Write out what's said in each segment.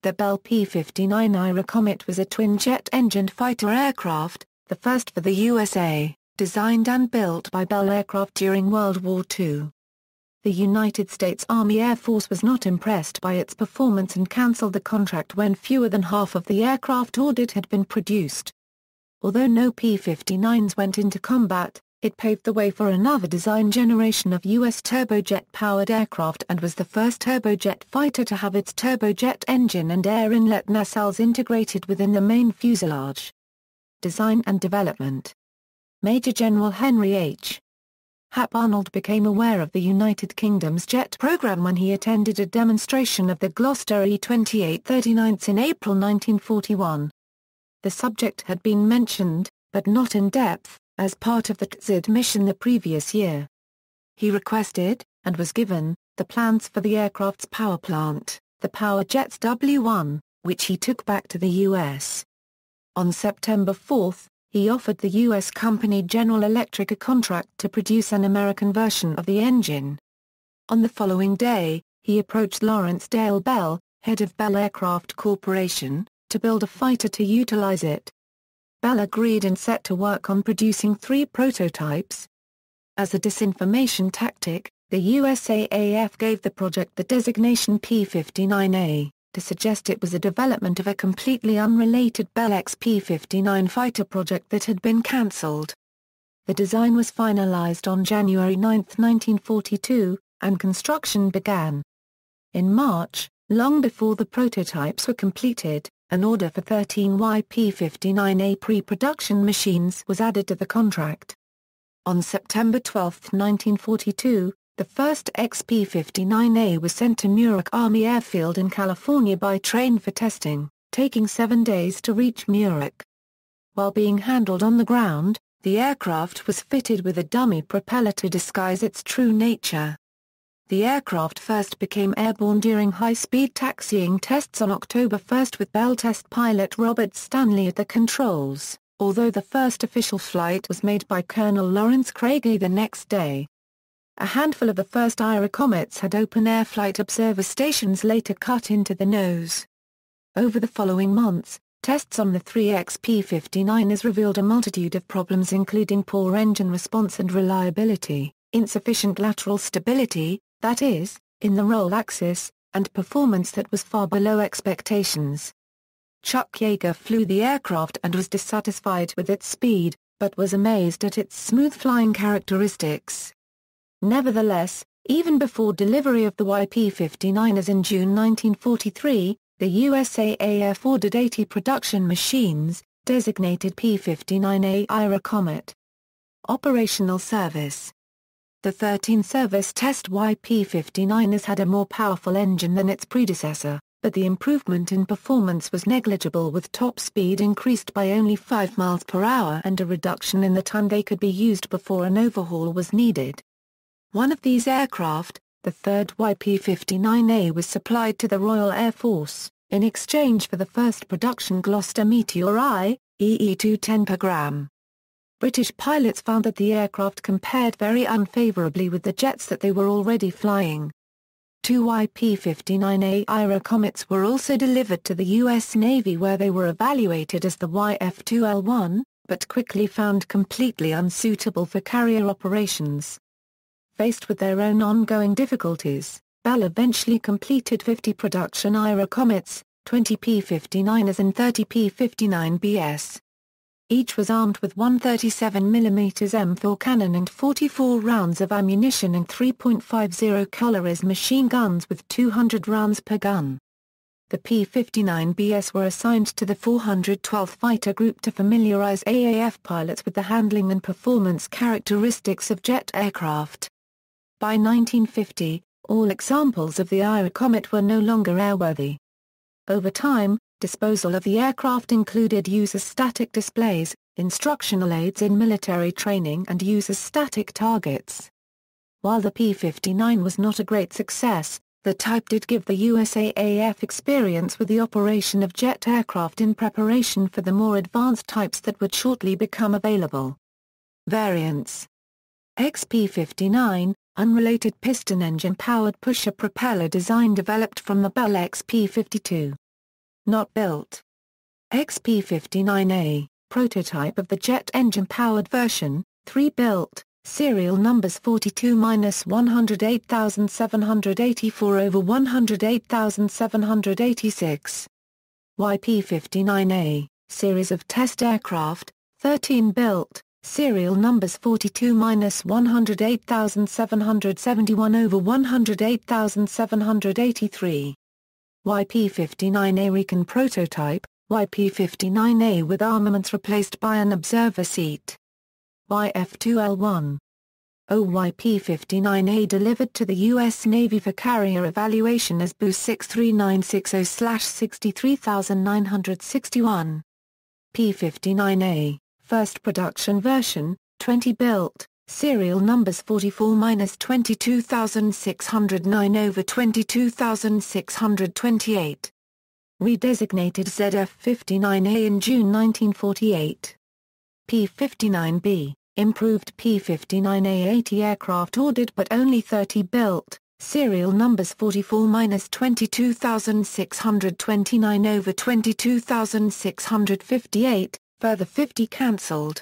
The Bell P-59 Airacomet was a twin-jet-engined fighter aircraft, the first for the USA, designed and built by Bell Aircraft during World War II. The United States Army Air Force was not impressed by its performance and cancelled the contract when fewer than half of the aircraft ordered had been produced. Although no P-59s went into combat, it paved the way for another design generation of U.S. turbojet-powered aircraft and was the first turbojet fighter to have its turbojet engine and air inlet nacelles integrated within the main fuselage. Design and development. Major General Henry H. Hap Arnold became aware of the United Kingdom's jet program when he attended a demonstration of the Gloucester E-2839s in April 1941. The subject had been mentioned, but not in depth, as part of the TZID mission the previous year. He requested, and was given, the plans for the aircraft's power plant, the Power Jets W1, which he took back to the U.S. On September 4, he offered the U.S. company General Electric a contract to produce an American version of the engine. On the following day, he approached Lawrence Dale Bell, head of Bell Aircraft Corporation, to build a fighter to utilize it. Bell agreed and set to work on producing 3 prototypes. As a disinformation tactic, the USAAF gave the project the designation P-59A, to suggest it was a development of a completely unrelated Bell P-59 fighter project that had been cancelled. The design was finalized on January 9, 1942, and construction began. In March, long before the prototypes were completed, an order for 13 P-59A pre-production machines was added to the contract. On September 12, 1942, the first P-59A was sent to Muroc Army Airfield in California by train for testing, taking 7 days to reach Muroc. While being handled on the ground, the aircraft was fitted with a dummy propeller to disguise its true nature. The aircraft first became airborne during high-speed taxiing tests on October 1 with Bell test pilot Robert Stanley at the controls, although the first official flight was made by Colonel Lawrence Craigie the next day. A handful of the first Airacomets had open-air flight observer stations later cut into the nose. Over the following months, tests on the 3X P-59s revealed a multitude of problems including poor engine response and reliability, insufficient lateral stability, that is, in the roll axis, and performance that was far below expectations. Chuck Yeager flew the aircraft and was dissatisfied with its speed, but was amazed at its smooth flying characteristics. Nevertheless, even before delivery of the YP-59s in June 1943, the USAAF ordered 80 production machines, designated P-59A Airacomet. Operational service. The 13 service test YP-59s had a more powerful engine than its predecessor, but the improvement in performance was negligible with top speed increased by only 5 miles per hour and a reduction in the time they could be used before an overhaul was needed. One of these aircraft, the third YP-59A, was supplied to the Royal Air Force, in exchange for the first production Gloucester Meteor I, EE-210 per gram. British pilots found that the aircraft compared very unfavorably with the jets that they were already flying. 2 YP-59A Airacomets were also delivered to the U.S. Navy where they were evaluated as the YF-2L1, but quickly found completely unsuitable for carrier operations. Faced with their own ongoing difficulties, Bell eventually completed 50 production Airacomets, 20 P-59s and 30 P-59Bs. Each was armed with 137mm M4 cannon and 44 rounds of ammunition and 3.50 Calories machine guns with 200 rounds per gun. The P-59Bs were assigned to the 412th Fighter Group to familiarize AAF pilots with the handling and performance characteristics of jet aircraft. By 1950, all examples of the Airacomet were no longer airworthy. Over time, disposal of the aircraft included use as static displays, instructional aids in military training and use as static targets. While the P-59 was not a great success, the type did give the USAAF experience with the operation of jet aircraft in preparation for the more advanced types that would shortly become available. Variants. XP-59, unrelated piston engine-powered pusher propeller design developed from the Bell XP-52. Not built. XP-59A, prototype of the jet engine-powered version, 3 built, serial numbers 42-108784 over 108786. YP-59A, series of test aircraft, 13 built, serial numbers 42-108771 over 108783. YP-59A Recon prototype, YP-59A with armaments replaced by an observer seat. YF-2L1. OYP-59A delivered to the U.S. Navy for carrier evaluation as BU 63960/63961. P-59A, first production version, 20 built, serial numbers 44-22609 over 22628. Redesignated ZF-59A in June 1948. P-59B, improved P-59A-80 aircraft ordered but only 30 built, serial numbers 44-22629 over 22658, further 50 cancelled.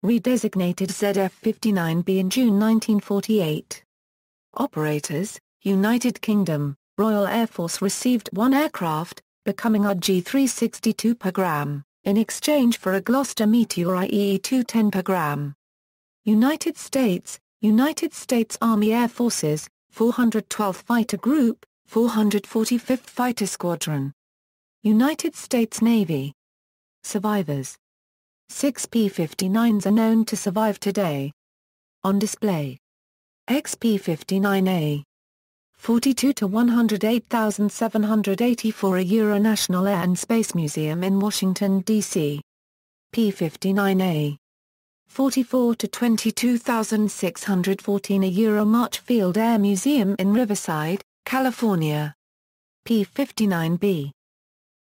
Redesignated ZF-59B in June 1948. Operators, United Kingdom, Royal Air Force received 1 aircraft, becoming RG-362 per gram, in exchange for a Gloster Meteor IE-210 per gram. United States Army Air Forces, 412th Fighter Group, 445th Fighter Squadron. United States Navy. Survivors. 6 P-59s are known to survive today. On display. XP-59A. 42-108,784 a National Air and Space Museum in Washington, D.C. P-59A. 44-22,614 a Marchfield Air Museum in Riverside, California. P-59B.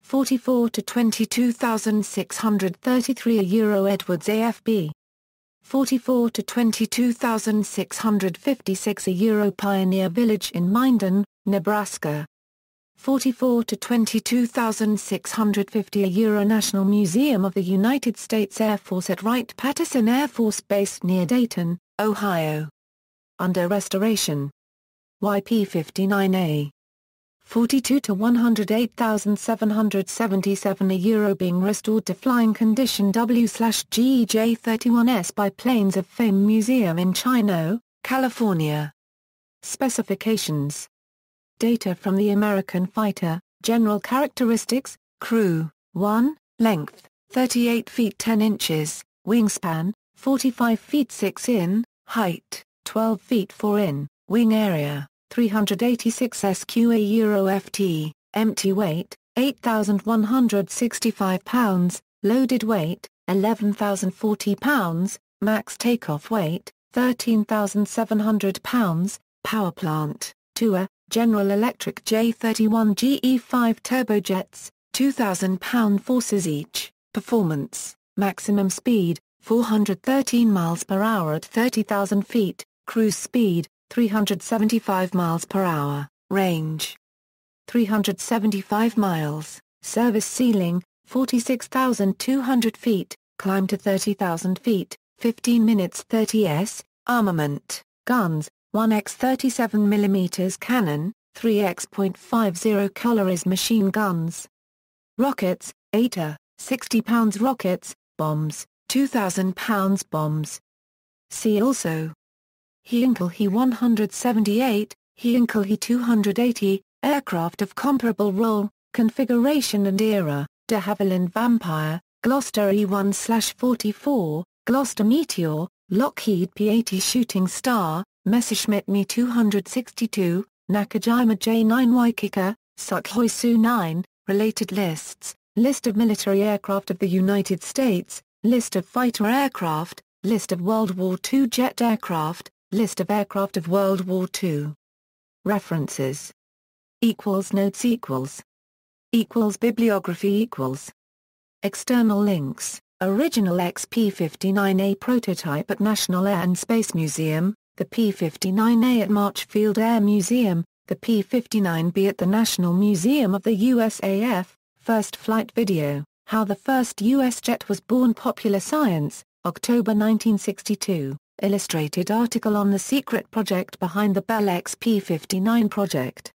44-22,633 a Edwards AFB. 44-22,656 a Pioneer Village in Minden, Nebraska. 44-22,650 a National Museum of the United States Air Force at Wright-Patterson Air Force Base near Dayton, Ohio. Under restoration. YP-59A. 42-108,777 a being restored to flying condition W/GEJ-31S by Planes of Fame Museum in Chino, California. Specifications. Data from the American fighter, general characteristics, crew, 1, length, 38 feet 10 inches, wingspan, 45 feet 6 in, height, 12 feet 4 in, wing area, 386 sqa ft, empty weight, 8,165 pounds, loaded weight, 11,040 pounds, max takeoff weight, 13,700 pounds, power plant, TUA, General Electric J31 GE5 turbojets, 2,000 pound forces each, performance, maximum speed, 413 miles per hour at 30,000 feet, cruise speed, 375 miles per hour, range 375 miles, service ceiling, 46,200 feet, climb to 30,000 feet, 15 minutes 30 s, armament, guns, 1x 37 mm cannon, 3x.50 calories machine guns. Rockets, 8 60 pounds rockets, bombs, 2,000 pounds bombs. See also He-Inkel He-178, He-Inkel He-280, aircraft of comparable role, configuration and era, de Havilland Vampire, Gloster E-1/44, Gloster Meteor, Lockheed P-80 Shooting Star, Messerschmitt Me-262, Nakajima J-9 Waikika, Sukhoi Su-9, related lists, list of military aircraft of the United States, list of fighter aircraft, list of World War II jet aircraft, list of aircraft of World War II. References. Notes Bibliography External links, original XP-59A prototype at National Air and Space Museum, the P-59A at Marchfield Air Museum, the P-59B at the National Museum of the USAF, First flight video, How the First U.S. Jet Was Born. Popular Science, October 1962, illustrated article on the secret project behind the Bell P-59 project.